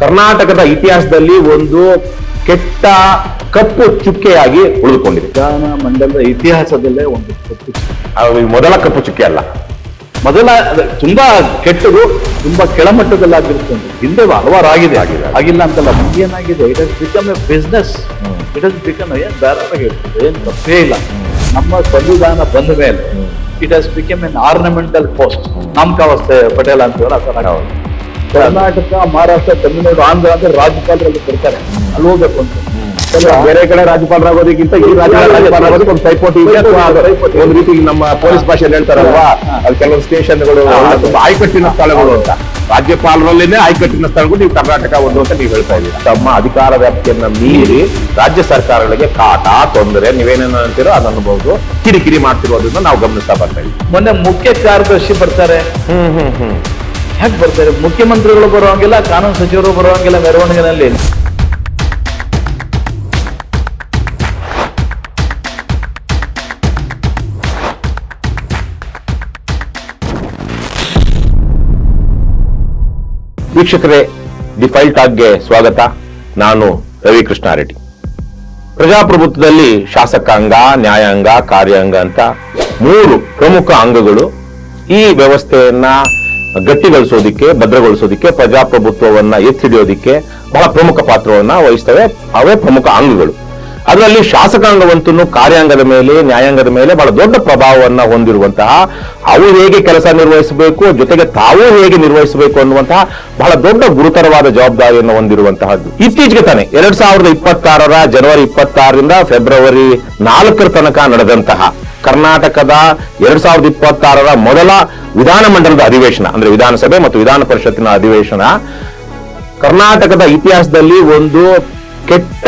ಕರ್ನಾಟಕದ ಇತಿಹಾಸದಲ್ಲಿ ಒಂದು ಕೆಟ್ಟ ಕಪ್ಪು ಚುಕ್ಕೆಯಾಗಿ ಉಳಿದುಕೊಂಡಿದೆ. ವಿಧಾನ ಮಂಡಲದ ಇತಿಹಾಸದಲ್ಲೇ ಒಂದು ಕಪ್ಪು ಚುಕ್ಕೆ. ಅದು ಮೊದಲ ಕಪ್ಪು ಚುಕ್ಕೆ ಅಲ್ಲ, ಮೊದಲ ತುಂಬಾ ಕೆಟ್ಟದು, ತುಂಬಾ ಕೆಳಮಟ್ಟದಲ್ಲಾಗಿರುತ್ತೆ. ಹಿಂದೆ ಹಲವಾರು ಆಗಿದೆ ಆಗಿಲ್ಲ ಅಂತಲ್ಲ. ಏನಾಗಿದೆ, it has become a business. It has become ಏನ್ ಧಾರಾಳ ಹೇಳ್ತದೆ, ಏನ್ ತಪ್ಪೇ ಇಲ್ಲ. ನಮ್ಮ ಸಂವಿಧಾನ ಬಂದ ಮೇಲೆ it has become an ornamental post. ನಾಮಕಾವಸ್ಥೆ ಪಟೇಲ್ ಅಂತೀವಲ್ಲ ಆ ತರ. ಕರ್ನಾಟಕ, ಮಹಾರಾಷ್ಟ್ರ, ತಮಿಳುನಾಡು, ಆಂಧ್ರ ಅಂತ ರಾಜ್ಯಪಾಲರಲ್ಲಿ ಬರ್ತಾರೆ, ಅಲ್ಲಿ ಹೋಗ್ಬೇಕು ಅಂತ. ಬೇರೆ ಕಡೆ ರಾಜ್ಯಪಾಲರಾಗೋದಕ್ಕಿಂತ ಈ ರಾಜ್ಯಪಾಲರಾಗೋದಕ್ಕೆ ಒಂದು ಪೈಪೋಟಿ ಇದೆ. ಒಂದು ರೀತಿ ನಮ್ಮ ಪೊಲೀಸ್ ಭಾಷೆಯಲ್ಲಿ ಹೇಳ್ತಾರಲ್ವಾ, ಅದು ಕೆಲವು ಸ್ಟೇಷನ್ಗಳು ಆಯ್ಕಟ್ಟಿನ ಸ್ಥಳಗಳು ಅಂತ. ರಾಜ್ಯಪಾಲರಲ್ಲೇನೆ ಆಯ್ಕಟ್ಟಿನ ಸ್ಥಳಗಳು ನೀವು ಕರ್ನಾಟಕ ಒಂದು ಅಂತ ನೀವು ಹೇಳ್ತಾ ಇದ್ದೀರಿ. ತಮ್ಮ ಅಧಿಕಾರ ವ್ಯಾಪ್ತಿಯನ್ನ ಮೀರಿ ರಾಜ್ಯ ಸರ್ಕಾರಗಳಿಗೆ ಕಾಟ, ತೊಂದರೆ, ನೀವೇನೇನು ಅಂತೀರೋ ಅದನ್ನಬಹುದು ಕಿರಿಕಿರಿ ಮಾಡ್ತಿರೋದನ್ನ ನಾವು ಗಮನಿಸ್ತಾ ಬರ್ತಾ ಇದ್ದೀವಿ. ಮೊನ್ನೆ ಮುಖ್ಯ ಕಾರ್ಯದರ್ಶಿ ಬರ್ತಾರೆ. ಯಾಕೆ ಬರ್ತಾರೆ? ಮುಖ್ಯಮಂತ್ರಿಗಳು ಬರುವಂಗಿಲ್ಲ, ಕಾನೂನು ಸಚಿವರು ಬರುವಂಗಿಲ್ಲ ಮೆರವಣಿಗೆನಲ್ಲಿ. ವೀಕ್ಷಕರೇ, ದಿ ಫೈಲ್ ಟಾಕ್ಗೆ ಸ್ವಾಗತ. ನಾನು ರವಿಕೃಷ್ಣ ರೆಡ್ಡಿ. ಪ್ರಜಾಪ್ರಭುತ್ವದಲ್ಲಿ ಶಾಸಕಾಂಗ, ನ್ಯಾಯಾಂಗ, ಕಾರ್ಯಾಂಗ ಅಂತ 3 ಪ್ರಮುಖ ಅಂಗಗಳು ಈ ವ್ಯವಸ್ಥೆಯನ್ನ ಗಟ್ಟಿಗೊಳಿಸೋದಿಕ್ಕೆ, ಭದ್ರಗೊಳಿಸೋದಿಕ್ಕೆ, ಪ್ರಜಾಪ್ರಭುತ್ವವನ್ನ ಎತ್ತಿಡಿಯೋದಿಕ್ಕೆ ಬಹಳ ಪ್ರಮುಖ ಪಾತ್ರವನ್ನ ವಹಿಸ್ತವೆ. ಅವೇ ಪ್ರಮುಖ ಅಂಗಗಳು. ಅದರಲ್ಲಿ ಶಾಸಕಾಂಗವಂತೂ ಕಾರ್ಯಾಂಗದ ಮೇಲೆ, ನ್ಯಾಯಾಂಗದ ಮೇಲೆ ಬಹಳ ದೊಡ್ಡ ಪ್ರಭಾವವನ್ನ ಹೊಂದಿರುವಂತಹ, ಅವು ಹೇಗೆ ಕೆಲಸ ನಿರ್ವಹಿಸಬೇಕು, ಜೊತೆಗೆ ತಾವು ಹೇಗೆ ನಿರ್ವಹಿಸಬೇಕು ಅನ್ನುವಂತಹ ಬಹಳ ದೊಡ್ಡ ಗುರುತರವಾದ ಜವಾಬ್ದಾರಿಯನ್ನು ಹೊಂದಿರುವಂತಹದ್ದು. ಇತ್ತೀಚೆಗೆ ತಾನೆ 2026 ಜನವರಿ 26ರಿಂದ ಫೆಬ್ರವರಿ 4 ತನಕ ನಡೆದಂತಹ ಕರ್ನಾಟಕದ 2026 ಮೊದಲ ವಿಧಾನಮಂಡಲದ ಅಧಿವೇಶನ, ಅಂದ್ರೆ ವಿಧಾನಸಭೆ ಮತ್ತು ವಿಧಾನ ಪರಿಷತ್ತಿನ ಅಧಿವೇಶನ ಕರ್ನಾಟಕದ ಇತಿಹಾಸದಲ್ಲಿ ಒಂದು ಕೆಟ್ಟ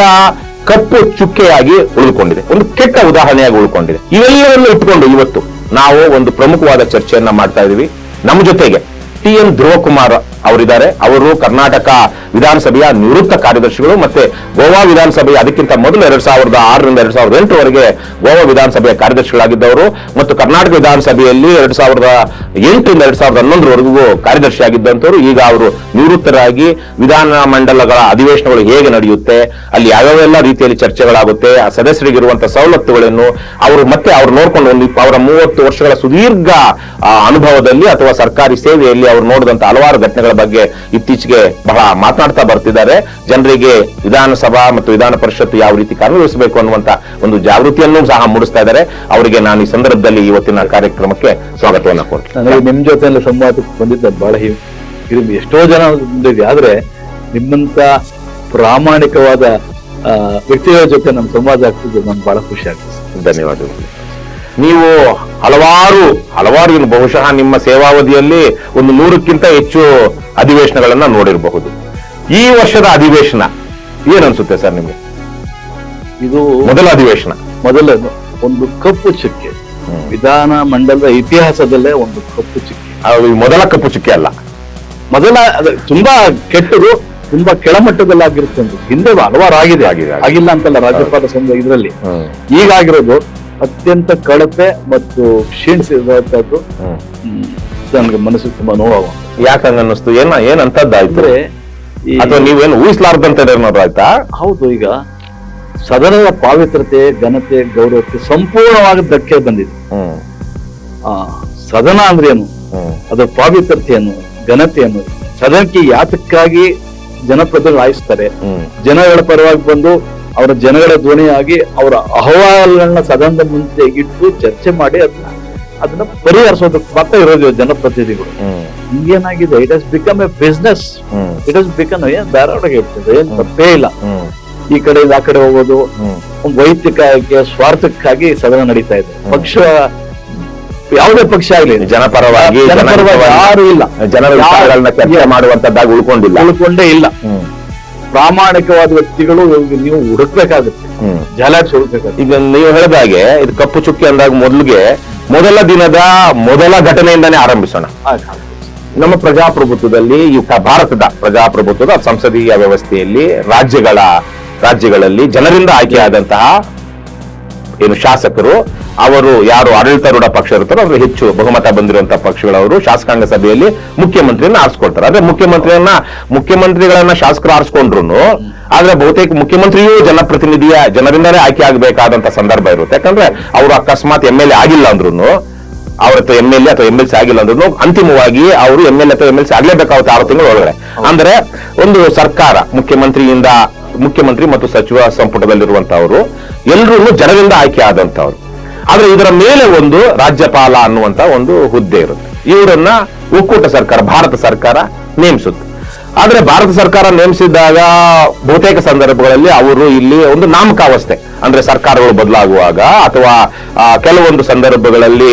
ಕಪ್ಪು ಚುಕ್ಕೆಯಾಗಿ ಉಳಿದುಕೊಂಡಿದೆ, ಒಂದು ಕೆಟ್ಟ ಉದಾಹರಣೆಯಾಗಿ ಉಳ್ಕೊಂಡಿದೆ. ಇವೆಲ್ಲವನ್ನು ಇಟ್ಕೊಂಡು ಇವತ್ತು ನಾವು ಒಂದು ಪ್ರಮುಖವಾದ ಚರ್ಚೆಯನ್ನ ಮಾಡ್ತಾ ಇದೀವಿ. ನಮ್ಮ ಜೊತೆಗೆ TN ಧ್ರುವಕುಮಾರ್ ಅವರಿದ್ದಾರೆ. ಅವರು ಕರ್ನಾಟಕ ವಿಧಾನಸಭೆಯ ನಿವೃತ್ತ ಕಾರ್ಯದರ್ಶಿಗಳು, ಮತ್ತೆ ಗೋವಾ ವಿಧಾನಸಭೆಯ ಅದಕ್ಕಿಂತ ಮೊದಲು 2006ರಿಂದ 2008ವರೆಗೆ ಗೋವಾ ವಿಧಾನಸಭೆಯ ಕಾರ್ಯದರ್ಶಿಗಳಾಗಿದ್ದವರು, ಮತ್ತು ಕರ್ನಾಟಕ ವಿಧಾನಸಭೆಯಲ್ಲಿ 2008ರಿಂದ 2011ವರೆಗೂ ಕಾರ್ಯದರ್ಶಿಯಾಗಿದ್ದಂಥವರು. ಈಗ ಅವರು ನಿವೃತ್ತರಾಗಿ ವಿಧಾನ ಮಂಡಲಗಳ ಅಧಿವೇಶನಗಳು ಹೇಗೆ ನಡೆಯುತ್ತೆ, ಅಲ್ಲಿ ಯಾವ್ಯಾವೆಲ್ಲ ರೀತಿಯಲ್ಲಿ ಚರ್ಚೆಗಳಾಗುತ್ತೆ, ಆ ಸದಸ್ಯರಿಗಿರುವಂತಹ ಸವಲತ್ತುಗಳನ್ನು ಅವರು ಮತ್ತೆ ಅವ್ರು ನೋಡ್ಕೊಂಡು ಅವರ 30 ವರ್ಷಗಳ ಸುದೀರ್ಘ ಅನುಭವದಲ್ಲಿ ಅಥವಾ ಸರ್ಕಾರಿ ಸೇವೆಯಲ್ಲಿ ಅವರು ನೋಡಿದಂತ ಹಲವಾರು ಘಟನೆಗಳ ಬಗ್ಗೆ ಇತ್ತೀಚೆಗೆ ಬಹಳ ಮಾತನಾಡ್ತಾ ಬರ್ತಿದ್ದಾರೆ. ಜನರಿಗೆ ವಿಧಾನಸಭಾ ಮತ್ತು ವಿಧಾನ ಪರಿಷತ್ತು ಯಾವ ರೀತಿ ಕಾರ್ಯನಿರ್ವಹಿಸಬೇಕು ಅನ್ನುವಂತ ಒಂದು ಜಾಗೃತಿಯನ್ನು ಸಹ ಮೂಡಿಸ್ತಾ ಇದ್ದಾರೆ. ಅವರಿಗೆ ನಾನು ಈ ಸಂದರ್ಭದಲ್ಲಿ ಇವತ್ತಿನ ಕಾರ್ಯಕ್ರಮಕ್ಕೆ ಸ್ವಾಗತವನ್ನ ಕೊಡ್ತೀನಿ. ನಿಮ್ ಜೊತೆ ಸಂವಾದಕ್ಕೆ ಬಂದಿದ್ದ ಬಹಳ ಎಷ್ಟೋ ಜನ ಬಂದಿದೆ, ಆದ್ರೆ ನಿಮ್ಮಂತ ಪ್ರಾಮಾಣಿಕವಾದ ವ್ಯಕ್ತಿಗಳ ಜೊತೆ ನಮ್ಮ ಸಂವಾದ ಆಗ್ತಿದ್ದು ನಮ್ಗೆ ಬಹಳ ಖುಷಿ ಆಗ್ತದೆ. ಧನ್ಯವಾದಗಳು. ನೀವು ಹಲವಾರು ಇನ್ನು ಬಹುಶಃ ನಿಮ್ಮ ಸೇವಾವಧಿಯಲ್ಲಿ ಒಂದು 100ಕ್ಕಿಂತ ಹೆಚ್ಚು ಅಧಿವೇಶನಗಳನ್ನ ನೋಡಿರಬಹುದು. ಈ ವರ್ಷದ ಅಧಿವೇಶನ ಏನನ್ಸುತ್ತೆ ಸರ್ ನಿಮ್ಗೆ? ಇದು ಮೊದಲ ಅಧಿವೇಶನ, ಮೊದಲ ಒಂದು ಕಪ್ಪು ಚುಕ್ಕೆ. ವಿಧಾನ ಮಂಡಲದ ಇತಿಹಾಸದಲ್ಲೇ ಒಂದು ಕಪ್ಪು ಚುಕ್ಕೆ. ಮೊದಲ ಕಪ್ಪು ಚುಕ್ಕೆ ಅಲ್ಲ, ಮೊದಲ ತುಂಬಾ ಕೆಟ್ಟದು, ತುಂಬಾ ಕೆಳಮಟ್ಟದಲ್ಲಾಗಿರುತ್ತೆ. ಹಿಂದೆ ಹಲವಾರು ಆಗಿದೆ ಆಗಿಲ್ಲ ಅಂತಲ್ಲ. ರಾಜ್ಯಪಾಲ ಸಂಘ ಇದರಲ್ಲಿ ಈಗಾಗಿರೋದು ಅತ್ಯಂತ ಕಳಪೆ ಮತ್ತು ಕ್ಷೀಣಿಸಿರುವಂತದ್ದು. ನನಗೆ ಮನಸ್ಸಿಗೆ ತುಂಬಾ ನೋವಾಗುವ. ಯಾಕಂಗ ಅನ್ನಿಸ್ತು? ಏನಂತದ್ದಾಯ್ತು? ಅಥವಾ ನೀವೇನು ಊಹಿಸಲಾರ್ದಂತ ಏನಾದ್ರು ಆಯ್ತಾ? ಹೌದು, ಈಗ ಸದನದ ಪಾವಿತ್ರತೆ, ಘನತೆ, ಗೌರವಕ್ಕೆ ಸಂಪೂರ್ಣವಾಗಿ ಧಕ್ಕೆ ಬಂದಿದೆ. ಸದನ ಅಂದ್ರೆ ಏನು, ಅದರ ಪಾವಿತ್ರತೆಯನ್ನು, ಘನತೆಯನ್ನು, ಸದನಕ್ಕೆ ಯಾತಕ್ಕಾಗಿ ಜನಪ್ರತಿನಿಧಿಗಳು ಆಯಿಸ್ತಾರೆ, ಜನಗಳ ಪರವಾಗಿ ಬಂದು ಅವರ ಜನಗಳ ಧ್ವನಿಯಾಗಿ ಅವರ ಅಹವಾಲುಗಳನ್ನ ಸದನದ ಮುಂದೆ ಇಟ್ಟು ಚರ್ಚೆ ಮಾಡಿ ಅದನ್ನ ಪರಿಹರಿಸೋದಕ್ಕೆ ಮಾತ್ರ ಇರೋದು ಜನಪ್ರತಿನಿಧಿಗಳು. ಈಗೇನಾಗಿದೆ, it has become a business. It has become ಏನ್ ಧಾರಾಳ ಹೇಳ್ತದೆ, ಏನ್ ತಪ್ಪೇ ಇಲ್ಲ. ಈ ಕಡೆಯಿಂದ ಆ ಕಡೆ ಹೋಗೋದು, ವೈಯಕ್ತಿಕ ಸ್ವಾರ್ಥಕ್ಕಾಗಿ ಸದನ ನಡೀತಾ ಇದೆ. ಪಕ್ಷ ಯಾವುದೇ ಪಕ್ಷ ಆಗ್ಲಿ, ಜನಪರವಾಗಿ ಯಾರು ಇಲ್ಲ, ಜನರ ವಿಚಾರಗಳನ್ನ ಚರ್ಚೆ ಮಾಡುವಂತದ್ದಾಗಿ ಉಳ್ಕೊಂಡೇ ಇಲ್ಲ. ಪ್ರಾಮಾಣಿಕವಾದ ವ್ಯಕ್ತಿಗಳು ನೀವು ಹುಡುಕ್ಬೇಕಾಗುತ್ತೆ, ಜಾಲಾಡ್ಸಿ ಹುಡುಕ್ಬೇಕಾಗುತ್ತೆ. ಈಗ ನೀವು ಹೇಳಿದ ಹಾಗೆ ಇದು ಕಪ್ಪು ಚುಕ್ಕಿ ಅಂದಾಗ ಮೊದಲ ದಿನದ ಮೊದಲ ಘಟನೆಯಿಂದಾನೇ ಆರಂಭಿಸೋಣ. ನಮ್ಮ ಪ್ರಜಾಪ್ರಭುತ್ವದಲ್ಲಿ ಭಾರತದ ಪ್ರಜಾಪ್ರಭುತ್ವದ ಸಂಸದೀಯ ವ್ಯವಸ್ಥೆಯಲ್ಲಿ ರಾಜ್ಯಗಳಲ್ಲಿ ಜನರಿಂದ ಆಯ್ಕೆಯಾದಂತಹ ಏನು ಶಾಸಕರು ಅವರು ಯಾರು ಆಡಳಿತಾರೂಢ ಪಕ್ಷ ಇರ್ತಾರೋ ಅದ್ರ ಹೆಚ್ಚು ಬಹುಮತ ಬಂದಿರುವಂತಹ ಪಕ್ಷಗಳವರು ಶಾಸಕಾಂಗ ಸಭೆಯಲ್ಲಿ ಮುಖ್ಯಮಂತ್ರಿಯನ್ನ ಆರಿಸ್ಕೊಳ್ತಾರೆ. ಅಂದ್ರೆ ಮುಖ್ಯಮಂತ್ರಿಗಳನ್ನ ಶಾಸಕರು ಆರಿಸ್ಕೊಂಡ್ರು ಆದ್ರೆ ಬಹುತೇಕ ಮುಖ್ಯಮಂತ್ರಿಯೂ ಜನರಿಂದಲೇ ಆಯ್ಕೆ ಆಗಬೇಕಾದಂತ ಸಂದರ್ಭ ಇರುತ್ತೆ. ಯಾಕಂದ್ರೆ ಅವರು ಅಕಸ್ಮಾತ್ MLA ಆಗಿಲ್ಲ ಅಂದ್ರೂ ಅವ್ರ MLA ಅಥವಾ MLC ಆಗಿಲ್ಲ ಅಂದ್ರೂ ಅಂತಿಮವಾಗಿ ಅವರು MLA ಅಥವಾ MLC ಆಗ್ಲೇಬೇಕಾಗುತ್ತೆ 6 ತಿಂಗಳ ಒಳಗಡೆ. ಅಂದ್ರೆ ಒಂದು ಸರ್ಕಾರ ಮುಖ್ಯಮಂತ್ರಿ ಮತ್ತು ಸಚಿವ ಸಂಪುಟದಲ್ಲಿರುವಂತವರು ಎಲ್ಲರೂ ಜನರಿಂದ ಆಯ್ಕೆ ಆದಂತವ್ರು. ಆದ್ರೆ ಇದರ ಮೇಲೆ ಒಂದು ರಾಜ್ಯಪಾಲ ಅನ್ನುವಂತ ಒಂದು ಹುದ್ದೆ ಇರುತ್ತೆ. ಇವರನ್ನ ಒಕ್ಕೂಟ ಸರ್ಕಾರ, ಭಾರತ ಸರ್ಕಾರ ನೇಮಿಸುತ್ತೆ. ಆದ್ರೆ ಭಾರತ ಸರ್ಕಾರ ನೇಮಿಸಿದಾಗ ಬಹುತೇಕ ಸಂದರ್ಭಗಳಲ್ಲಿ ಅವರು ಇಲ್ಲಿ ಒಂದು ನಾಮಕಾವಸ್ಥೆ, ಅಂದ್ರೆ ಸರ್ಕಾರಗಳು ಬದಲಾಗುವಾಗ ಅಥವಾ ಕೆಲವೊಂದು ಸಂದರ್ಭಗಳಲ್ಲಿ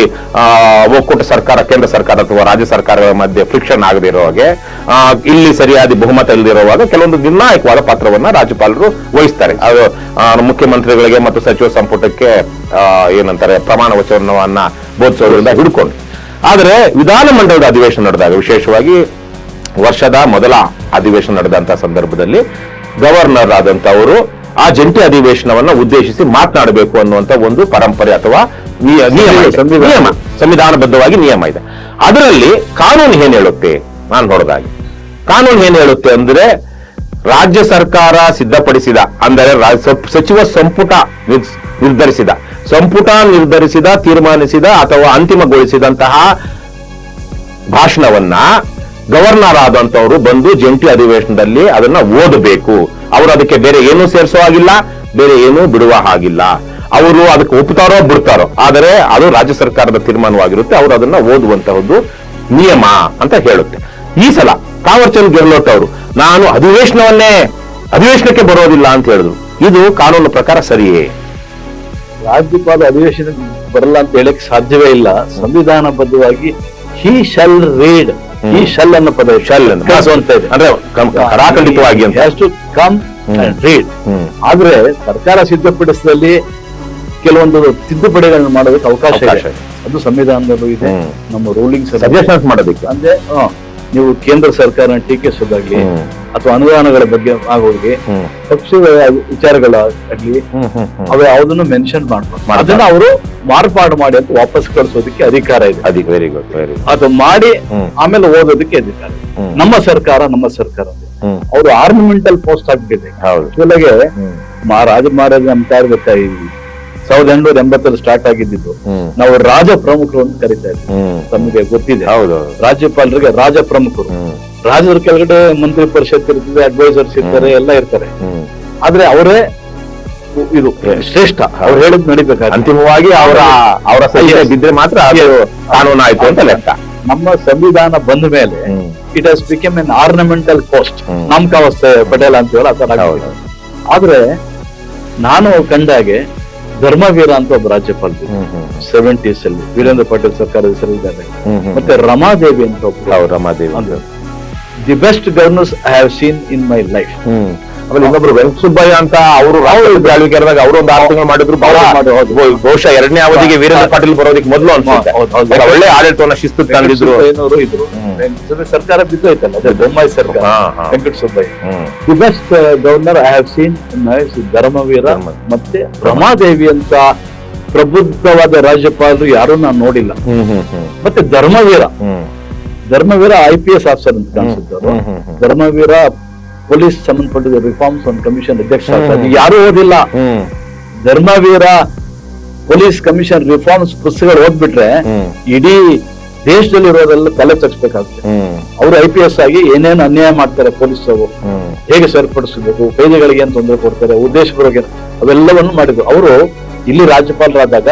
ಒಕ್ಕೂಟ ಸರ್ಕಾರ, ಕೇಂದ್ರ ಸರ್ಕಾರ ಅಥವಾ ರಾಜ್ಯ ಸರ್ಕಾರಗಳ ಮಧ್ಯೆ ಫ್ರಿಕ್ಷನ್ ಆಗದೆ ಇರುವಾಗೆ, ಇಲ್ಲಿ ಸರಿಯಾದ ಬಹುಮತ ಇಲ್ಲದಿರುವಾಗ ಕೆಲವೊಂದು ನಿರ್ಣಾಯಕವಾದ ಪಾತ್ರವನ್ನ ರಾಜ್ಯಪಾಲರು ವಹಿಸ್ತಾರೆ. ಅದು ಮುಖ್ಯಮಂತ್ರಿಗಳಿಗೆ ಮತ್ತು ಸಚಿವ ಸಂಪುಟಕ್ಕೆ ಏನಂತಾರೆ ಪ್ರಮಾಣ ವಚನವನ್ನ ಬೋಧಿಸೋದ್ರಿಂದ ಹಿಡ್ಕೊಂಡು. ಆದ್ರೆ ವಿಧಾನಮಂಡಲದ ಅಧಿವೇಶನ ನಡೆದಾಗ, ವಿಶೇಷವಾಗಿ ವರ್ಷದ ಮೊದಲ ಅಧಿವೇಶನ ನಡೆದಂತಹ ಸಂದರ್ಭದಲ್ಲಿ ಗವರ್ನರ್ ಆದಂತವರು ಆ ಜಂಟಿ ಅಧಿವೇಶನವನ್ನ ಉದ್ದೇಶಿಸಿ ಮಾತನಾಡಬೇಕು ಅನ್ನುವಂತ ಒಂದು ಪರಂಪರೆ ಅಥವಾ ನಿಯಮ, ಸಂವಿಧಾನಬದ್ಧವಾಗಿ ನಿಯಮ ಇದೆ. ಅದರಲ್ಲಿ ಕಾನೂನು ಏನ್ ಹೇಳುತ್ತೆ, ನಾನು ನೋಡಿದಾಗೆ ಕಾನೂನು ಏನ್ ಹೇಳುತ್ತೆ ಅಂದ್ರೆ, ರಾಜ್ಯ ಸರ್ಕಾರ ಸಿದ್ಧಪಡಿಸಿದ, ಅಂದರೆ ಸಚಿವ ಸಂಪುಟ ನಿರ್ಧರಿಸಿದ ತೀರ್ಮಾನಿಸಿದ ಅಥವಾ ಅಂತಿಮಗೊಳಿಸಿದಂತಹ ಭಾಷಣವನ್ನ ಗವರ್ನರ್ ಆದಂತವರು ಬಂದು ಜಂಟಿ ಅಧಿವೇಶನದಲ್ಲಿ ಅದನ್ನ ಓದಬೇಕು. ಅವರು ಅದಕ್ಕೆ ಬೇರೆ ಏನೂ ಸೇರಿಸೋ ಹಾಗಿಲ್ಲ, ಬೇರೆ ಏನೂ ಬಿಡುವ ಹಾಗಿಲ್ಲ. ಅವರು ಅದಕ್ಕೆ ಒಪ್ಪುತ್ತಾರೋ ಬಿಡ್ತಾರೋ, ಆದರೆ ಅದು ರಾಜ್ಯ ಸರ್ಕಾರದ ತೀರ್ಮಾನವಾಗಿರುತ್ತೆ. ಅವರು ಅದನ್ನ ಓದುವಂತಹದ್ದು ನಿಯಮ ಅಂತ ಹೇಳುತ್ತೆ. ಈ ಸಲ ತಾವರ್ಚಂದ್ ಗೆಹ್ಲೋಟ್ ಅವರು ನಾನು ಅಧಿವೇಶನಕ್ಕೆ ಬರೋದಿಲ್ಲ ಅಂತ ಹೇಳಿದ್ರು. ಇದು ಕಾನೂನು ಪ್ರಕಾರ ಸರಿಯೇ? ರಾಜ್ಯಪಾಲ ಅಧಿವೇಶನ ಬರಲ್ಲ ಅಂತ ಹೇಳಕ್ ಸಾಧ್ಯವೇ ಇಲ್ಲ. ಸಂವಿಧಾನಬದ್ಧವಾಗಿ ಹಿ ಶಾಲ್ ರೀಡ್, ಈ ಶಲ್ ಅನ್ನೋ ಪದ ಅಂತ ಇದೆ, ಅಂದ್ರೆ ಕರಾಖಂಡಿತವಾಗಿ ಕಮ್ ಅಂಡ್ ರೀಡ್. ಆದ್ರೆ ಸರ್ಕಾರ ಸಿದ್ಧಪಡಿಸಿದಲ್ಲಿ ಕೆಲವೊಂದು ತಿದ್ದುಪಡಿಗಳನ್ನು ಮಾಡೋದಕ್ಕೆ ಅವಕಾಶ ಇದೆ. ಅದು ಸಂವಿಧಾನದಲ್ಲೂ ಇದೆ, ನಮ್ಮ ರೂಲಿಂಗ್ ಸಜೆಷನ್ಸ್ ಮಾಡೋದಕ್ಕೆ. ಅಂದ್ರೆ ನೀವು ಕೇಂದ್ರ ಸರ್ಕಾರ ಟೀಕಿಸೋದಾಗ್ಲಿ ಅಥವಾ ಅನುದಾನಗಳ ಬಗ್ಗೆ ಆಗೋಗಿ ಪಕ್ಷದ ವಿಚಾರಗಳಾಗ್ಲಿ ಅವ ಯಾವುದನ್ನು ಮೆನ್ಷನ್ ಮಾಡ್ಬೋದು. ಅದನ್ನ ಅವರು ಮಾರ್ಪಾಡು ಮಾಡಿ ಅಂತ ವಾಪಸ್ ಕಳಿಸೋದಕ್ಕೆ ಅಧಿಕಾರ ಇದೆ. Very good, very good. ಅದು ಮಾಡಿ ಆಮೇಲೆ ಓದೋದಕ್ಕೆ ಅಧಿಕಾರ. ನಮ್ಮ ಸರ್ಕಾರ ಅವರು ಆರ್ನಮೆಂಟಲ್ ಪೋಸ್ಟ್ ಆಗ್ಬಿಟ್ಟಿದೆ. ಜೊತೆಗೆ ರಾಜ ಮಹಾರಾಜ ಅಂತ ಇರ್ಬೇಕಾಗಿ 1880 ಸ್ಟಾರ್ಟ್ ಆಗಿದ್ದು ನಾವು ರಾಜ ಪ್ರಮುಖರು ಅಂತ ಕರಿತಾ ಇದ್ವಿ. ತಮಗೆ ಗೊತ್ತಿದೆ, ರಾಜ್ಯಪಾಲರಿಗೆ ರಾಜ ಪ್ರಮುಖರು. ರಾಜರ ಕೆಳಗಡೆ ಮಂತ್ರಿ ಪರಿಷತ್ ಇರ್ತದೆ, ಅಡ್ವೈಸರ್ಸ್ ಇರ್ತಾರೆ, ಎಲ್ಲ ಇರ್ತಾರೆ. ಆದ್ರೆ ಅವರೇ ಇದು ಶ್ರೇಷ್ಠ, ಅವ್ರು ಹೇಳಿದ್ ನಡಿಬೇಕಾದ್ರೆ ಅಂತಿಮವಾಗಿ ಅವರ ಸಹಿಗೆ ಬಿದ್ದರೆ ಮಾತ್ರ ಅದು ಕಾನೂನು ಆಯ್ತು ಅಂತ ಲೆಕ್ಕ. ನಮ್ಮ ಸಂವಿಧಾನ ಬಂದ ಮೇಲೆ it has become an ornamental post. ನಾಮಕಾವಸ್ಥೆ ಪಟೇಲ್ ಅಂತ ಹೇಳಿ ಆತರ. ಆದ್ರೆ ನಾನು ಕಂಡಾಗೆ ಧರ್ಮವೀರ ಅಂತ ಒಬ್ಬ ರಾಜ್ಯಪಾಲರು 70s ಅಲ್ಲಿ ವೀರೇಂದ್ರ ಪಾಟೀಲ್ ಸರ್ಕಾರದ ಹೆಸರಿದ್ದಾರೆ. ಮತ್ತೆ ರಮಾದೇವಿ ಅಂತ ಒಬ್ಬರು, Ramadevi the best governors I have seen in my life. ಆಮೇಲೆ ಇನ್ನೊಬ್ರು ವೆಂಕಟಸುಬ್ಬಯ್ಯ ಅಂತ ಅವರು ಆಳ್ವಿಕೆದಾಗ ಅವರು ಒಂದು 6 ತಿಂಗಳು ಮಾಡಿದ್ರು. ಬಹುಶಃ 2ನೇ ಅವಧಿಗೆ ವೀರೇಂದ್ರ ಪಾಟೀಲ್ ಬರೋದಕ್ಕೆ ಮೊದಲು ಅನ್ಸುತ್ತೆ. ಒಳ್ಳೆ ಆಡಳಿತವನ್ನ ಶಿಸ್ತು ತಂದಿದ್ರು. ಇದ್ರು ಸರ್ಕಾರ ಬಿದ್ದೋಯ್ತಲ್ಲ, ಅದೇ ಬೊಮ್ಮಾಯಿ ಸರ್ಕಾರ, Venkatasubbaiah. The best governor I have seen Dharmavira ಮತ್ತೆ ರಮಾದೇವಿ ಅಂತ ಪ್ರಬುದ್ಧವಾದ ರಾಜ್ಯಪಾಲರು ಯಾರು ನಾನು ನೋಡಿಲ್ಲ. ಮತ್ತೆ ಧರ್ಮವೀರ IPS ಆಫೀಸರ್ ಅಂತ ಕಾಣಿಸಿದ್ದವರು. ಧರ್ಮವೀರ ಪೊಲೀಸ್ ಸಂಬಂಧಪಟ್ಟಿದ್ದ ರಿಫಾರ್ಮ್ಸ್ ಒಂದು ಕಮಿಷನ್ ಅಧ್ಯಕ್ಷ, ಯಾರು ಓದಿಲ್ಲ. ಧರ್ಮವೀರ ಪೊಲೀಸ್ ಕಮಿಷನ್ ರಿಫಾರ್ಮ್ಸ್ ಪುಸ್ತಕಗಳು ಓದ್ಬಿಟ್ರೆ ಇಡೀ ದೇಶದಲ್ಲಿ ಇರೋದೆಲ್ಲ ತಲೆ ಚಚ್ಬೇಕಾಗುತ್ತೆ. ಅವರು IPS ಆಗಿ ಏನೇನು ಅನ್ಯಾಯ ಮಾಡ್ತಾರೆ ಪೊಲೀಸ್ ಅವರು, ಹೇಗೆ ಸರಿಪಡಿಸಬೇಕು, ಪೇದೆಗಳಿಗೆ ಏನ್ ತೊಂದರೆ ಕೊಡ್ತಾರೆ, ಉದ್ದೇಶಪೂರ್ವಕ ಅವೆಲ್ಲವನ್ನು ಮಾಡಿದ್ರು. ಅವರು ಇಲ್ಲಿ ರಾಜ್ಯಪಾಲರಾದಾಗ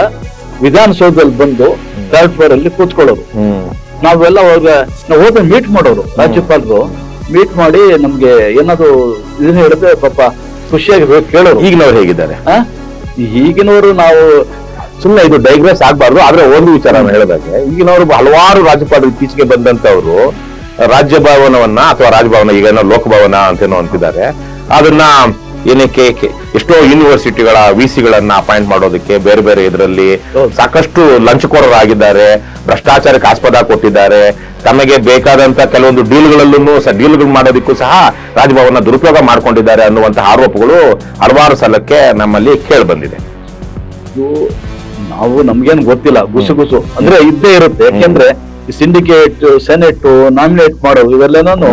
ವಿಧಾನಸೌಧದಲ್ಲಿ ಬಂದು 3rd ಫ್ಲೋರ್ ಅಲ್ಲಿ ಕೂತ್ಕೊಳ್ಳೋರು. ನಾವೆಲ್ಲ ನಾವು ಹೋದ ಮೀಟ್ ಮಾಡೋರು. ರಾಜ್ಯಪಾಲರು ಮೀಟ್ ಮಾಡಿ ನಮ್ಗೆ ಏನಾದ್ರು ಇದನ್ನ ಹೇಳಿದ್ರೆ ಪಾಪ ಖುಷಿಯಾಗಿ ಕೇಳೋರು. ಈಗಿನವ್ರು ಹೇಗಿದ್ದಾರೆ? ಈಗಿನವರು ನಾವು ಸುಮ್ಮನೆ ಇದು ಡೈಗ್ರೆಸ್ ಆಗ್ಬಾರ್ದು, ಆದ್ರೆ ಒಂದು ವಿಚಾರ ಹೇಳಿದಾಗ ಈಗಿನವರು ಹಲವಾರು ರಾಜ್ಯಪಾಲರು ಇತ್ತೀಚೆಗೆ ಬಂದಂತವ್ರು ರಾಜ್ಯಭವನವನ್ನ ಅಥವಾ ರಾಜಭವನ, ಈಗ ಏನೋ ಲೋಕಭವನ ಅಂತೇನೋ ಅಂತಿದ್ದಾರೆ, ಅದನ್ನ ಏನಕ್ಕೆ ಎಷ್ಟೋ ಯೂನಿವರ್ಸಿಟಿಗಳ VCಗಳನ್ನ ಅಪಾಯಿಂಟ್ ಮಾಡೋದಕ್ಕೆ ಬೇರೆ ಬೇರೆ ಇದರಲ್ಲಿ ಸಾಕಷ್ಟು ಲಂಚಕೋರರಾಗಿದ್ದಾರೆ, ಭ್ರಷ್ಟಾಚಾರಕ್ಕೆ ಆಸ್ಪದ ಕೊಟ್ಟಿದ್ದಾರೆ, ತಮಗೆ ಬೇಕಾದಂತ ಕೆಲವೊಂದು ಡೀಲ್ಗಳು ಮಾಡೋದಕ್ಕೂ ಸಹ ರಾಜಭವನ ದುರುಪಯೋಗ ಮಾಡ್ಕೊಂಡಿದ್ದಾರೆ ಅನ್ನುವಂತಹ ಆರೋಪಗಳು ಹಲವಾರು ಸಲಕ್ಕೆ ನಮ್ಮಲ್ಲಿ ಕೇಳಿ ಬಂದಿದೆ. ಅದು ನಾವು ನಮ್ಗೇನ್ ಗೊತ್ತಿಲ್ಲ, ಗುಸುಗುಸು ಅಂದ್ರೆ ಇದ್ದೇ ಇರುತ್ತೆ. ಯಾಕೆಂದ್ರೆ ಸಿಂಡಿಕೇಟ್, ಸೆನೆಟ್, ನಾಮಿನೇಟ್ ಮಾಡೋದು ಇವೆಲ್ಲನೂ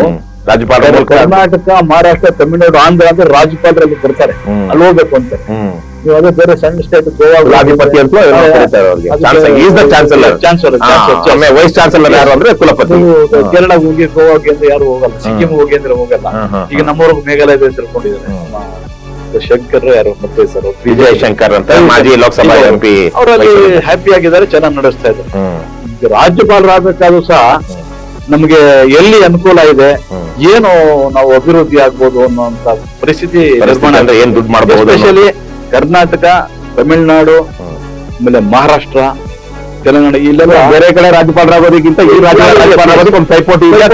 ರಾಜ್ಯಪಾಲರು ಕರ್ನಾಟಕ, ಮಹಾರಾಷ್ಟ್ರ, ತಮಿಳುನಾಡು, ಆಂಧ್ರ ಅಂದ್ರೆ ರಾಜ್ಯಪಾಲರಲ್ಲಿ ಬರ್ತಾರೆ, ಅಲ್ಲಿ ಹೋಗ್ಬೇಕು ಅಂತ. ನೀವು ಅದೇ ಬೇರೆ ಸಣ್ಣ ಸ್ಟೇಟ್ ಗೋವಾ ಕುಲಾಧಿಪತಿ ಅಂತ ವೈಸ್ ಚಾನ್ಸಲರ್ ಯಾರು ಅಂದ್ರೆ ಕುಲಪತಿ. ಕೇರಳ ಹೋಗಿ ಗೋವಾಗೆ ಅಂದ್ರೆ ಯಾರು ಹೋಗಲ್ಲ, ಸಿಕ್ಕಿಂ ಹೋಗಿ ಅಂದ್ರೆ ಹೋಗಲ್ಲ. ಈಗ ನಮ್ಮವ್ರಿಗೆ ಮೇಘಾಲಯದ ಸೇರ್ಕೊಂಡಿದ್ದಾರೆ, ಶಂಕರ್ ಯಾರು ಮತ್ತೆ ಸರ್ ವಿಜಯ್ ಶಂಕರ್ ಅಂತ ಮಾಜಿ ಲೋಕಸಭಾ MP. ಅವರಲ್ಲಿ ಹ್ಯಾಪಿ ಆಗಿದ್ದಾರೆ, ಚೆನ್ನಾಗಿ ನಡೆಸ್ತಾ ಇದ್ದಾರೆ. ರಾಜ್ಯಪಾಲರಾಗಬೇಕಾದ್ರೂ ಸಹ ನಮ್ಗೆ ಎಲ್ಲಿ ಅನುಕೂಲ ಇದೆ, ಏನು ನಾವು ಅಭಿವೃದ್ಧಿ ಆಗ್ಬೋದು ಅನ್ನುವಂತ ಪರಿಸ್ಥಿತಿ ನಿರ್ಮಾಣ, ಏನ್ ದುಡ್ಡು ಮಾಡಬಹುದು. ಎಸ್ಪೆಷಲಿ ಕರ್ನಾಟಕ, ತಮಿಳುನಾಡು, ಆಮೇಲೆ ಮಹಾರಾಷ್ಟ್ರ, ತೆಲಂಗಾಣ ಇಲ್ಲೆಲ್ಲ ಬೇರೆ ಕಡೆ ರಾಜ್ಯಪಾಲರಾಗೋದಕ್ಕಿಂತ ಈ ರಾಜ್ಯಪಾಲರಾಗೋದಕ್ಕೆ ಒಂದು ಪೈಪೋಟಿ ಇದೆ.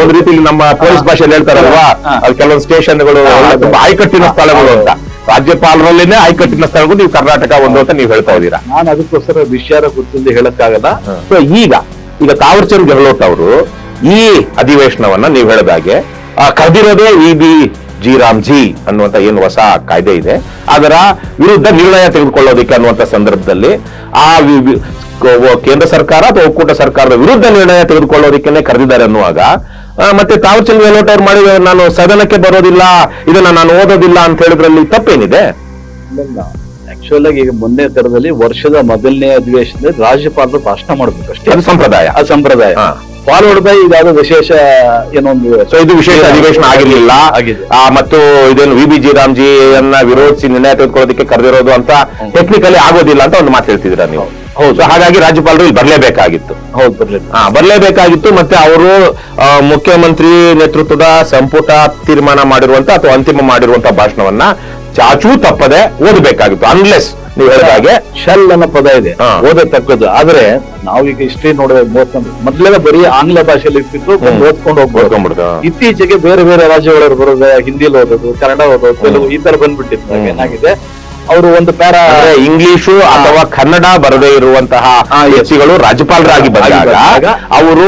ಒಂದು ರೀತಿಯಲ್ಲಿ ನಮ್ಮ ಪೊಲೀಸ್ ಭಾಷೆಯಲ್ಲಿ ಹೇಳ್ತಾರಲ್ವಾ, ಅಲ್ಲಿ ಕೆಲವೊಂದು ಸ್ಟೇಷನ್ಗಳು ತುಂಬಾ ಆಯ್ಕಟ್ಟಿನ ಸ್ಥಳಗಳು ಅಂತ. ರಾಜ್ಯಪಾಲರಲ್ಲೇನೆ ಆಯ್ಕಟ್ಟಿನ ಸ್ಥಳಗಳು ನೀವು ಕರ್ನಾಟಕ ಒಂದು ಅಂತ ನೀವು ಹೇಳ್ತಾ ಇದ್ದೀರಾ. ನಾನು ಅದಕ್ಕೋಸ್ಕರ ವಿಷಯ ಗೊತ್ತಿಲ್ಲದೆ ಹೇಳಕ್ಕಾಗಲ್ಲ. ಈಗ ತಾವರ್ಚಂದ್ ಗೆಹ್ಲೋಟ್ ಅವರು ಈ ಅಧಿವೇಶನವನ್ನ ನೀವು ಹೇಳಿದಾಗೆ ಕರೆದಿರೋದೇ EBG ರಾಮ್ಜಿ ಅನ್ನುವಂತ ಏನು ಹೊಸ ಕಾಯ್ದೆ ಇದೆ, ಅದರ ವಿರುದ್ಧ ನಿರ್ಣಯ ತೆಗೆದುಕೊಳ್ಳೋದಕ್ಕೆ ಅನ್ನುವಂತ ಸಂದರ್ಭದಲ್ಲಿ ಆ ಕೇಂದ್ರ ಸರ್ಕಾರ ಅಥವಾ ಒಕ್ಕೂಟ ಸರ್ಕಾರದ ವಿರುದ್ಧ ನಿರ್ಣಯ ತೆಗೆದುಕೊಳ್ಳೋದಕ್ಕೆ ಕರೆದಿದ್ದಾರೆ ಅನ್ನುವಾಗ, ಮತ್ತೆ ತಾವರ್ಚಂದ್ ಗೆಹ್ಲೋಟ್ ಅವ್ರು ಮಾಡಿ ನಾನು ಸದನಕ್ಕೆ ಬರೋದಿಲ್ಲ, ಇದನ್ನ ನಾನು ಓದೋದಿಲ್ಲ ಅಂತ ಹೇಳಿದ್ರಲ್ಲಿ ತಪ್ಪೇನಿದೆ? ಆಕ್ಚುಲ್ ಆಗಿ ಈಗ ಮೊನ್ನೆ ತರದಲ್ಲಿ ವರ್ಷದ ಮೊದಲನೇ ಅಧಿವೇಶನದಲ್ಲಿ ರಾಜ್ಯಪಾಲರು ಭಾಷಣ ಮಾಡ್ಬೇಕು ಅಷ್ಟೇ, ಅದು ಸಂಪ್ರದಾಯ. ಆ ಸಂಪ್ರದಾಯ ಫಾಲೋಡ್ ಬೈ ಇದಾದ ವಿಶೇಷ ಏನೊಂದು. ಸೊ ಇದು ವಿಶೇಷ ಅಧಿವೇಶನ ಆಗಿರ್ಲಿಲ್ಲ ಮತ್ತು ಇದೇನು VBG ರಾಮ್ಜಿಯನ್ನ ವಿರೋಧಿಸಿ ನಿರ್ಣಯ ತೆಗೆದುಕೊಳ್ಳೋದಕ್ಕೆ ಕರೆದಿರೋದು ಅಂತ ಟೆಕ್ನಿಕಲಿ ಆಗೋದಿಲ್ಲ ಅಂತ ಒಂದು ಮಾತು ಹೇಳ್ತಿದ್ದೀರಾ ನೀವು. ಹೌದು, ಹಾಗಾಗಿ ರಾಜ್ಯಪಾಲರು ಇಲ್ಲಿ ಬರ್ಲೇಬೇಕಾಗಿತ್ತು. ಹೌದು, ಬರ್ಲೇಬೇಕಾಗಿತ್ತು. ಮತ್ತೆ ಅವರು ಮುಖ್ಯಮಂತ್ರಿ ನೇತೃತ್ವದ ಸಂಪುಟ ತೀರ್ಮಾನ ಮಾಡಿರುವಂತ ಅಥವಾ ಅಂತಿಮ ಮಾಡಿರುವಂತ ಭಾಷಣವನ್ನ ಚಾಚೂ ತಪ್ಪದೆ ಓದಬೇಕಾಗಿತ್ತು. ಅನ್ಲೆಸ್ ನೀವು ಹೇಳಿದಾಗೆ ಶೆಲ್ ಅನ್ನೋ ಪದ ಇದೆ, ಓದತಕ್ಕದ್ದು. ಆದ್ರೆ ನಾವೀಗ ಹಿಸ್ಟ್ರಿ ನೋಡಿದ್ರೆ ಮೊದ್ಲೆಲ್ಲ ಬರೀ ಆಂಗ್ಲ ಭಾಷೆಯಲ್ಲಿ ಇರ್ತಿತ್ತು, ಓದ್ಕೊಂಡು ಹೋಗ್ಬೋದು. ಇತ್ತೀಚೆಗೆ ಬೇರೆ ಬೇರೆ ರಾಜ್ಯಗಳವರು ಬರೋದು, ಹಿಂದಿಲಿ ಓದೋದು, ಕನ್ನಡ ಓದೋದು, ತೆಲುಗು ಈ ತರ ಬಂದ್ಬಿಟ್ಟಿತ್ತು. ಏನಾಗಿದೆ, ಅವರು ಒಂದು ಪ್ಯಾರಾ ಇಂಗ್ಲಿಷು ಅಥವಾ ಕನ್ನಡ ಬರದೇ ಇರುವಂತಹ ವ್ಯಕ್ತಿಗಳು ರಾಜ್ಯಪಾಲರಾಗಿ ಬಂದಾಗ ಅವರು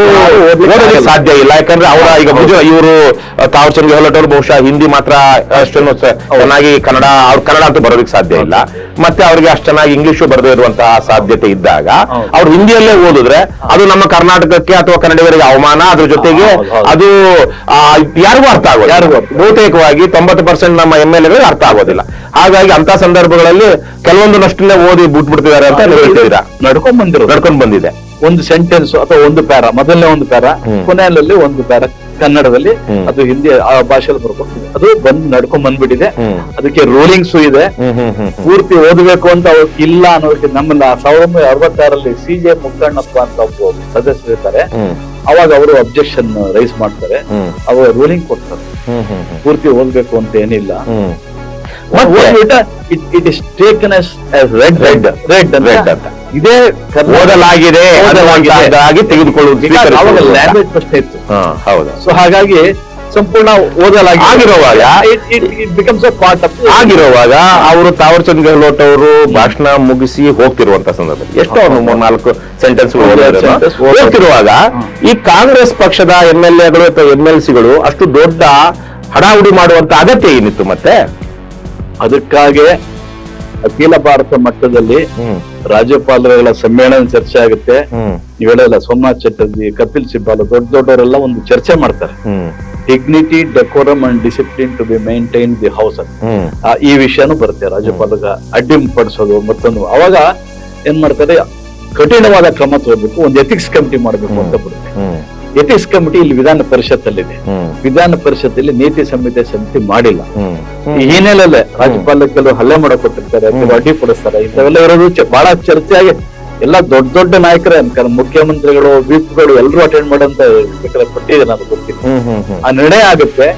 ಓದೋದಕ್ಕೆ ಸಾಧ್ಯ ಇಲ್ಲ. ಯಾಕಂದ್ರೆ ಅವರ ಈಗ ಇವರು ತಾವರ್ಚಂದ್ ಗೆಹ್ಲೋಟ್ ಅವರು ಬಹುಶಃ ಹಿಂದಿ ಮಾತ್ರ ಅಷ್ಟನ್ನು ಚೆನ್ನಾಗಿ ಅವ್ರ ಕನ್ನಡ ಅಂತೂ ಬರೋದಕ್ಕೆ ಸಾಧ್ಯ ಇಲ್ಲ. ಮತ್ತೆ ಅವ್ರಿಗೆ ಅಷ್ಟು ಚೆನ್ನಾಗಿ ಇಂಗ್ಲಿಷು ಬರದೇ ಇರುವಂತಹ ಸಾಧ್ಯತೆ ಇದ್ದಾಗ ಅವ್ರು ಹಿಂದಿಯಲ್ಲೇ ಓದಿದ್ರೆ ಅದು ನಮ್ಮ ಕರ್ನಾಟಕಕ್ಕೆ ಅಥವಾ ಕನ್ನಡಿಗರಿಗೆ ಅವಮಾನ. ಅದ್ರ ಜೊತೆಗೆ ಅದು ಯಾರಿಗೂ ಅರ್ಥ ಆಗೋದು, ಬಹುತೇಕವಾಗಿ 90% ನಮ್ಮ MLA ಅರ್ಥ ಆಗೋದಿಲ್ಲ. ಹಾಗಾಗಿ ಅಂತ ಸಂದರ್ಭಗಳಲ್ಲಿ ಕೆಲವೊಂದು ನಷ್ಟನ್ನೇ ಓದಿ ಬಿಟ್ಬಿಡ್ತಿದ್ದಾರೆ ಅಂತ ಹೇಳ್ತಿದ್ದೀರಾ. ನಡ್ಕೊಂಡ್ ಬಂದಿದೆ ಒಂದು ಸೆಂಟೆನ್ಸ್ ಅಥವಾ ಒಂದು ಪ್ಯಾರಾ, ಮೊದಲನೇ ಒಂದು ಪ್ಯಾರಾ, ಕೊನೆಯಲ್ಲಿ ಒಂದು ಪ್ಯಾರಾ ಕನ್ನಡದಲ್ಲಿ, ಅದು ಹಿಂದಿ ಆ ಭಾಷೆಯಲ್ಲಿ ಬರ್ಬೇಕು, ಅದು ನಡ್ಕೊಂಡ್ ಬಂದ್ಬಿಟ್ಟಿದೆ. ಅದಕ್ಕೆ ರೂಲಿಂಗ್ಸ್ ಇದೆ, ಪೂರ್ತಿ ಓದಬೇಕು ಅಂತ ಇಲ್ಲ ಅನ್ನೋದಕ್ಕೆ. ನಮ್ಮನ್ನ 1966 CJ ಮುಕ್ಕಣ್ಣಪ್ಪ ಅಂತ ಒಬ್ಬ ಸದಸ್ಯರು ಇರ್ತಾರೆ, ಅವಾಗ ಅವರು ಅಬ್ಜೆಕ್ಷನ್ ರೈಸ್ ಮಾಡ್ತಾರೆ, ಅವರು ರೂಲಿಂಗ್ ಕೊಡ್ತಾರೆ ಪೂರ್ತಿ ಓದ್ಬೇಕು ಅಂತ ಏನಿಲ್ಲ. It is taken as red ಅಂತ ಇದೇ ಓದಲಾಗಿದೆ ತೆಗೆದುಕೊಳ್ಳುವುದು ಲ್ಯಾಂಗ್ವೇಜ್ ಪ್ರಶ್ನೆ ಇತ್ತು. ಹೌದು. ಸೊ ಹಾಗಾಗಿ ಸಂಪೂರ್ಣ ಆಗಿರುವಾಗ ಅವರು ತಾವರ್ಚಂದ್ ಗೆಹ್ಲೋಟ್ ಅವರು ಭಾಷಣ ಮುಗಿಸಿ ಹೋಗ್ತಿರುವಂತ ಸಂದರ್ಭದಲ್ಲಿ ಎಷ್ಟೋ 3-4 ಸೆಂಟೆನ್ಸ್ ಹೋಗ್ತಿರುವಾಗ ಈ ಕಾಂಗ್ರೆಸ್ ಪಕ್ಷದ MLAಗಳು ಅಥವಾ MLCಗಳು ಅಷ್ಟು ದೊಡ್ಡ ಹಡಾಹುಡಿ ಮಾಡುವಂತ ಅಗತ್ಯ ಏನಿತ್ತು? ಮತ್ತೆ ಅದಕ್ಕಾಗಿ ಅಖಿಲ ಭಾರತ ಮಟ್ಟದಲ್ಲಿ ರಾಜ್ಯಪಾಲರುಗಳ ಸಮ್ಮೇಳನ ಚರ್ಚೆ ಆಗುತ್ತೆ. ನೀವೆಲ್ಲ ಸೋಮನಾಥ್ ಚಟರ್ಜಿ, ಕಪಿಲ್ ಸಿಬ್ಬಾಲ್, ದೊಡ್ಡವರೆಲ್ಲ ಒಂದು ಚರ್ಚೆ ಮಾಡ್ತಾರೆ. Dignity, decorum and discipline to be maintain the house ಅಂತ ಈ ವಿಷಯನೂ ಬರುತ್ತೆ. ರಾಜ್ಯಪಾಲಗ ಅಡ್ಡಿ ಪಡಿಸೋದು ಮತ್ತೊಂದು. ಅವಾಗ ಏನ್ ಮಾಡ್ತಾರೆ, ಕಠಿಣವಾದ ಕ್ರಮ ತಗೋಬೇಕು, ಒಂದು ಎಥಿಕ್ಸ್ ಕಮಿಟಿ ಮಾಡಬೇಕು ಅಂತ ಬರುತ್ತೆ. ಎಥಿಕ್ಸ್ ಕಮಿಟಿ ಇಲ್ಲಿ ವಿಧಾನ ಪರಿಷತ್ತಲ್ಲಿದೆ. ವಿಧಾನ ಪರಿಷತ್ತಲ್ಲಿ ನೀತಿ ಸಂಹಿತೆ ಸಮಿತಿ ಮಾಡಿಲ್ಲ. ಈ ಹಿನ್ನೆಲೆಯಲ್ಲೇ ರಾಜ್ಯಪಾಲ ಕೆಲವು ಹಲ್ಲೆ ಮಾಡಕೊಟ್ಟಿರ್ತಾರೆ, ಕೆಲವು ಅಡ್ಡಿಪಡಿಸ್ತಾರೆ. ಇಂಥವೆಲ್ಲ ಇರೋದು ಬಹಳ ಚರ್ಚೆಯಾಗಿ ಎಲ್ಲ ದೊಡ್ಡ ದೊಡ್ಡ ನಾಯಕರೇ, ಮುಖ್ಯಮಂತ್ರಿಗಳು, ವಿಪ್ಗಳು ಎಲ್ಲರೂ ಅಟೆಂಡ್ ಮಾಡಂತ ಪಟ್ಟಿದೆ, ನಾನು ಗೊತ್ತಿಲ್ಲ. ಆ ನಿರ್ಣಯ ಆಗುತ್ತೆ,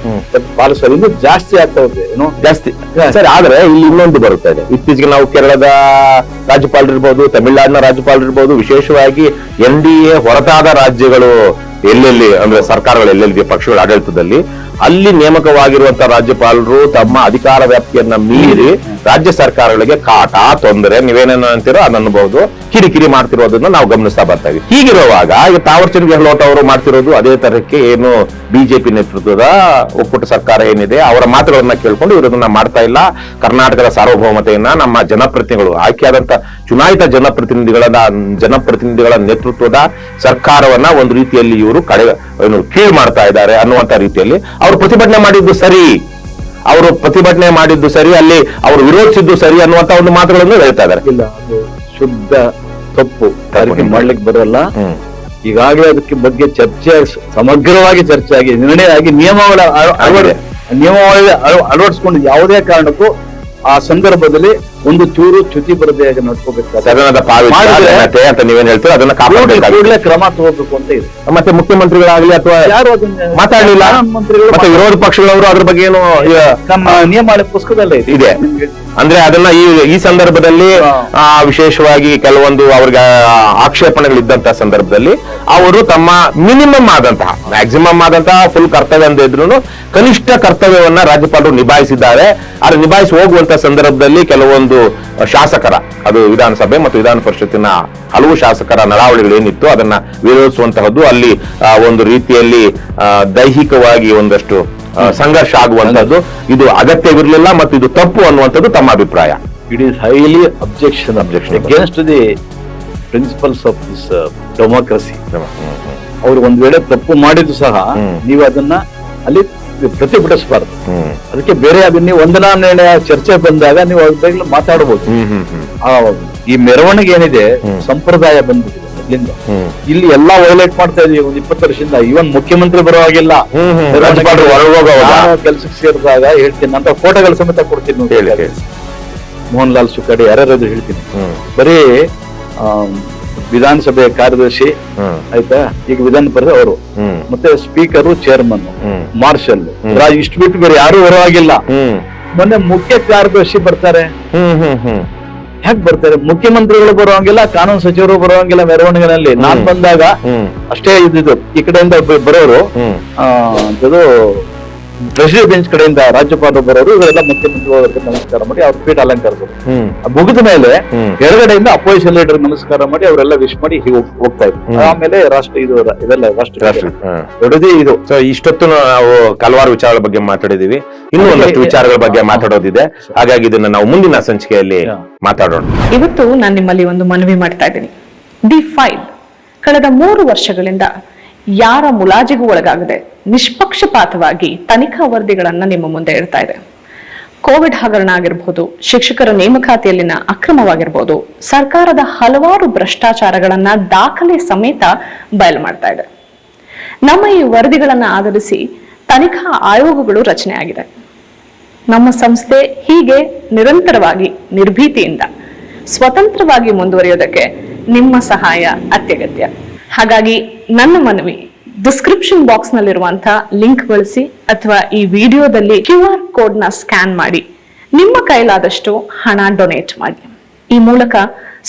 ಪಾಲಿಸೋದು ಇನ್ನೂ ಜಾಸ್ತಿ ಆಗ್ತಾ ಹೋಗುತ್ತೆ, ಏನೋ ಜಾಸ್ತಿ. ಸರಿ, ಆದ್ರೆ ಇಲ್ಲಿ ಇನ್ನೊಂದು ಬರುತ್ತಾ ಇದೆ. ಇತ್ತೀಚೆಗೆ ನಾವು ಕೇರಳದ ರಾಜ್ಯಪಾಲರಿರ್ಬೋದು, ತಮಿಳುನಾಡಿನ ರಾಜ್ಯಪಾಲರಿರ್ಬೋದು, ವಿಶೇಷವಾಗಿ NDA ಹೊರತಾದ ರಾಜ್ಯಗಳು ಎಲ್ಲೆಲ್ಲಿ ಅಂದ್ರೆ ಸರ್ಕಾರಗಳು ಎಲ್ಲೆಲ್ಲಿ ಪಕ್ಷಗಳ ಆಡಳಿತದಲ್ಲಿ ಅಲ್ಲಿ ನೇಮಕವಾಗಿರುವಂತಹ ರಾಜ್ಯಪಾಲರು ತಮ್ಮ ಅಧಿಕಾರ ವ್ಯಾಪ್ತಿಯನ್ನ ಮೀರಿ ರಾಜ್ಯ ಸರ್ಕಾರಗಳಿಗೆ ಕಾಟ, ತೊಂದರೆ, ನೀವೇನೇನು ಅಂತೀರೋ ಅದನ್ನಬಹುದು ಕಿರಿಕಿರಿ ಮಾಡ್ತಿರೋದನ್ನ ನಾವು ಗಮನಿಸ್ತಾ ಬರ್ತಾ ಇದ್ದೀವಿ. ಹೀಗಿರುವಾಗ ಈಗ ತಾವರ್ಚಂದ್ ಗೆಹ್ಲೋಟ್ ಅವರು ಮಾಡ್ತಿರೋದು ಅದೇ ತರಕ್ಕೆ ಏನು ಬಿಜೆಪಿ ನೇತೃತ್ವದ ಒಕ್ಕೂಟ ಸರ್ಕಾರ ಏನಿದೆ ಅವರ ಮಾತುಗಳನ್ನ ಕೇಳ್ಕೊಂಡು ಇವರನ್ನ ಮಾಡ್ತಾ ಇಲ್ಲ. ಕರ್ನಾಟಕದ ಸಾರ್ವಭೌಮತೆಯನ್ನ ನಮ್ಮ ಜನಪ್ರತಿನಿಧಿಗಳು, ಆಯ್ಕೆಯಾದಂತ ಚುನಾಯಿತ ಜನಪ್ರತಿನಿಧಿಗಳ ನೇತೃತ್ವದ ಸರ್ಕಾರವನ್ನ ಒಂದು ರೀತಿಯಲ್ಲಿ ಇವರು ಕೀಳು ಮಾಡ್ತಾ ಇದ್ದಾರೆ ಅನ್ನುವಂತ ರೀತಿಯಲ್ಲಿ ಅವರು ಪ್ರತಿಭಟನೆ ಮಾಡಿದ್ದು ಸರಿ, ಅಲ್ಲಿ ಅವರು ವಿರೋಧಿಸಿದ್ದು ಸರಿ ಅನ್ನುವಂತ ಒಂದು ಮಾತುಗಳನ್ನು ಹೇಳ್ತಾ ಇದ್ದಾರೆ. ಇಲ್ಲ, ಅದು ಶುದ್ಧ ತಪ್ಪು, ಮಾಡ್ಲಿಕ್ಕೆ ಬರಲ್ಲ. ಈಗಾಗಲೇ ಅದಕ್ಕೆ ಬಗ್ಗೆ ಸಮಗ್ರವಾಗಿ ಚರ್ಚೆ ಆಗಿ ನಿರ್ಣಯ ಆಗಿ ನಿಯಮಾವಳಿ ಅಳವಡಿಸ್ಕೊಂಡು ಯಾವುದೇ ಕಾರಣಕ್ಕೂ ಆ ಸಂದರ್ಭದಲ್ಲಿ ಒಂದು ಚೂರು ಚ್ಯುತಿ ಬರದೇ ನಡ್ಕೋಬೇಕು. ಸದನದ ಪಾವಿತ್ರ್ಯತೆ ಅಂತ ನೀವೇನ್ ಹೇಳ್ತೀರೋ ಅದನ್ನ ಕೂಡಲೇ ಕ್ರಮ ತಗೋಬೇಕು ಅಂತ ಇದೆ. ಮತ್ತೆ ಮುಖ್ಯಮಂತ್ರಿಗಳಾಗ್ಲಿ ಅಥವಾ ಯಾರು ಅದನ್ನ ಮಾತಾಡಲಿಲ್ಲ, ಮತ್ತೆ ವಿರೋಧ ಪಕ್ಷಗಳವರು ಅದ್ರ ಬಗ್ಗೆ ಏನು ನಮ್ಮ ನಿಯಮಾವಳಿ ಪುಸ್ತಕದಲ್ಲೇ ಇದೆ. ಅಂದ್ರೆ ಅದನ್ನ ಈ ಸಂದರ್ಭದಲ್ಲಿ ವಿಶೇಷವಾಗಿ ಕೆಲವೊಂದು ಅವ್ರಿಗೆ ಆಕ್ಷೇಪಣೆಗಳಿದ್ದಂತಹ ಸಂದರ್ಭದಲ್ಲಿ ಅವರು ತಮ್ಮ ಮ್ಯಾಕ್ಸಿಮಮ್ ಆದಂತಹ ಫುಲ್ ಕರ್ತವ್ಯ ಅಂತ ಇದ್ರು ಕನಿಷ್ಠ ಕರ್ತವ್ಯವನ್ನ ರಾಜ್ಯಪಾಲರು ನಿಭಾಯಿಸಿದ್ದಾರೆ. ಆದ್ರೆ ನಿಭಾಯಿಸಿ ಹೋಗುವಂತ ಸಂದರ್ಭದಲ್ಲಿ ಕೆಲವೊಂದು ಶಾಸಕರ, ಅದು ವಿಧಾನಸಭೆ ಮತ್ತು ವಿಧಾನ ಪರಿಷತ್ತಿನ ಹಲವು ಶಾಸಕರ ನಡಾವಳಿಗಳು ಏನಿತ್ತು ಅದನ್ನ ವಿರೋಧಿಸುವಂತಹದ್ದು, ಅಲ್ಲಿ ಒಂದು ರೀತಿಯಲ್ಲಿ ದೈಹಿಕವಾಗಿ ಒಂದಷ್ಟು ಸಂಘರ್ಷ ಆಗುವಂತದ್ದು, ಇದು ಅಗತ್ಯವಿರಲಿಲ್ಲ ಮತ್ತು ಇದು ತಪ್ಪು ಅನ್ನುವಂಥದ್ದು ತಮ್ಮ ಅಭಿಪ್ರಾಯ. It is highly objection against the principles of this democracy. ಅವ್ರು ಒಂದ್ ವೇಳೆ ತಪ್ಪು ಮಾಡಿದ್ರು ಸಹ ನೀವು ಅದನ್ನ ಅಲ್ಲಿ ಪ್ರತಿಭಟಿಸಬಾರ್ದು. ಅದಕ್ಕೆ ಬೇರೆ ಅದನ್ನ ವಂದನಾ ನಿರ್ಣಯ ಚರ್ಚೆ ಬಂದಾಗ ನೀವು ಅದ್ರ ಬಗ್ಗೆ ಮಾತಾಡಬಹುದು. ಈ ಮೆರವಣಿಗೆ ಏನಿದೆ ಸಂಪ್ರದಾಯ ಬಂದಿದೆ ಮೊದ್ಲಿಂದ, ಇಲ್ಲಿ ಎಲ್ಲಾ ವೈಲೇಟ್ ಮಾಡ್ತಾ ಇದೀವಿ. ಒಂದು 20 ವರ್ಷದಿಂದ ಇವನ್ ಮುಖ್ಯಮಂತ್ರಿ ಬರುವಾಗಿಲ್ಲ, ಕೆಲ್ಸಕ್ಕೆ ಸೇರಿದಾಗ ಹೇಳ್ತೀನಿ ಅಂತ ಫೋಟೋಗಳ ಸಮೇತ ಕೊಡ್ತೀನಿ. ಮೋಹನ್ ಲಾಲ್ ಸುಖಾಡಿ ಯಾರ್ಯಾರು ಹೇಳ್ತೀನಿ. ಬರೀ ವಿಧಾನಸಭೆ ಕಾರ್ಯದರ್ಶಿ ಆಯ್ತಾ, ಈಗ ವಿಧಾನ ಪರಿಷತ್ ಅವರು, ಮತ್ತೆ ಸ್ಪೀಕರ್, ಚೇರ್ಮನ್, ಮಾರ್ಷಲ್, ಇಷ್ಟು ಬಿಟ್ಟು ಬೇರೆ ಯಾರು ಬರುವಾಗಿಲ್ಲ. ಮೊನ್ನೆ ಮುಖ್ಯ ಕಾರ್ಯದರ್ಶಿ ಬರ್ತಾರೆ. ಯಾಕೆ ಬರ್ತಾರೆ? ಮುಖ್ಯಮಂತ್ರಿಗಳು ಬರುವಂಗಿಲ್ಲ, ಕಾನೂನು ಸಚಿವರು ಬರುವಂಗಿಲ್ಲ ಮೆರವಣಿಗೆನಲ್ಲಿ. ನಾನ್ ಬಂದಾಗ ಅಷ್ಟೇ ಇದ್ದಿದ್ದು. ಈ ಕಡೆಯಿಂದ ಬರೋರು ಪ್ರೆಸಿಡೆಂಟ್ ಬೆಂಚ್ ಕಡೆಯಿಂದ ರಾಜ್ಯಪಾಲರು ಬರೋರು, ಇವರೆಲ್ಲ ಮುಖ್ಯಮಂತ್ರಿಗಳು ನಮಸ್ಕಾರ ಮಾಡಿ ಅವ್ರ ಪೀಠ ಅಲಂಕರಿಸೋದು. ಮುಗಿದ ಮೇಲೆ ಕೆಳಗಡೆಯಿಂದ ಅಪೋಸಿಷನ್ ಲೀಡರ್ ನಮಸ್ಕಾರ ಮಾಡಿ ಅವರೆಲ್ಲ ವಿಶ್ ಮಾಡಿ ಹೋಗ್ತಾ ಇದ್ರು. ಆಮೇಲೆ ಇದೆಲ್ಲ ರಾಷ್ಟ್ರ ದೊಡ್ಡದೇ ಇದು. ಸೊ ಇಷ್ಟೊತ್ತು ನಾವು ಹಲವಾರು ವಿಚಾರಗಳ ಬಗ್ಗೆ ಮಾತಾಡಿದೀವಿ, ಇನ್ನೂ ಒಂದಷ್ಟು ವಿಚಾರಗಳ ಬಗ್ಗೆ ಮಾತಾಡೋದಿದೆ. ಹಾಗಾಗಿ ಇದನ್ನ ನಾವು ಮುಂದಿನ ಸಂಚಿಕೆಯಲ್ಲಿ ಮಾತಾಡೋಣ. ಇವತ್ತು ನಾನು ನಿಮ್ಮಲ್ಲಿ ಒಂದು ಮನವಿ ಮಾಡ್ತಾ ಇದ್ದೀನಿ. ದಿ ಫೈಲ್ ಕಳೆದ 3 ವರ್ಷಗಳಿಂದ ಯಾರ ಮುಲಾಜಿಗೂ ಒಳಗಾಗದೆ ನಿಷ್ಪಕ್ಷಪಾತವಾಗಿ ತನಿಖಾ ವರದಿಗಳನ್ನ ನಿಮ್ಮ ಮುಂದೆ ಇಡ್ತಾ ಇದೆ. ಕೋವಿಡ್ ಹಗರಣ ಆಗಿರಬಹುದು, ಶಿಕ್ಷಕರ ನೇಮಕಾತಿಯಲ್ಲಿನ ಅಕ್ರಮವಾಗಿರ್ಬೋದು, ಸರ್ಕಾರದ ಹಲವಾರು ಭ್ರಷ್ಟಾಚಾರಗಳನ್ನ ದಾಖಲೆ ಸಮೇತ ಬಯಲು ಮಾಡ್ತಾ ಇದೆ. ನಮ್ಮ ಈ ವರದಿಗಳನ್ನ ಆಧರಿಸಿ ತನಿಖಾ ಆಯೋಗಗಳು ರಚನೆ ಆಗಿದೆ. ನಮ್ಮ ಸಂಸ್ಥೆ ಹೀಗೆ ನಿರಂತರವಾಗಿ ನಿರ್ಭೀತಿಯಿಂದ ಸ್ವತಂತ್ರವಾಗಿ ಮುಂದುವರಿಯೋದಕ್ಕೆ ನಿಮ್ಮ ಸಹಾಯ ಅತ್ಯಗತ್ಯ. ಹಾಗಾಗಿ ನನ್ನ ಮನವಿ, ಡಿಸ್ಕ್ರಿಪ್ಷನ್ ಬಾಕ್ಸ್ ನಲ್ಲಿರುವಂತಹ ಲಿಂಕ್ ಬಳಸಿ ಅಥವಾ ಈ ವಿಡಿಯೋದಲ್ಲಿ QR ಕೋಡ್ ನ ಸ್ಕ್ಯಾನ್ ಮಾಡಿ ನಿಮ್ಮ ಕೈಲಾದಷ್ಟು ಹಣ ಡೊನೇಟ್ ಮಾಡಿ. ಈ ಮೂಲಕ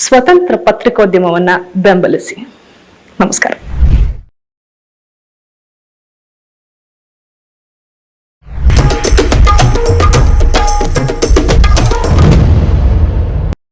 ಸ್ವತಂತ್ರ ಪತ್ರಿಕೋದ್ಯಮವನ್ನ ಬೆಂಬಲಿಸಿ. ನಮಸ್ಕಾರ.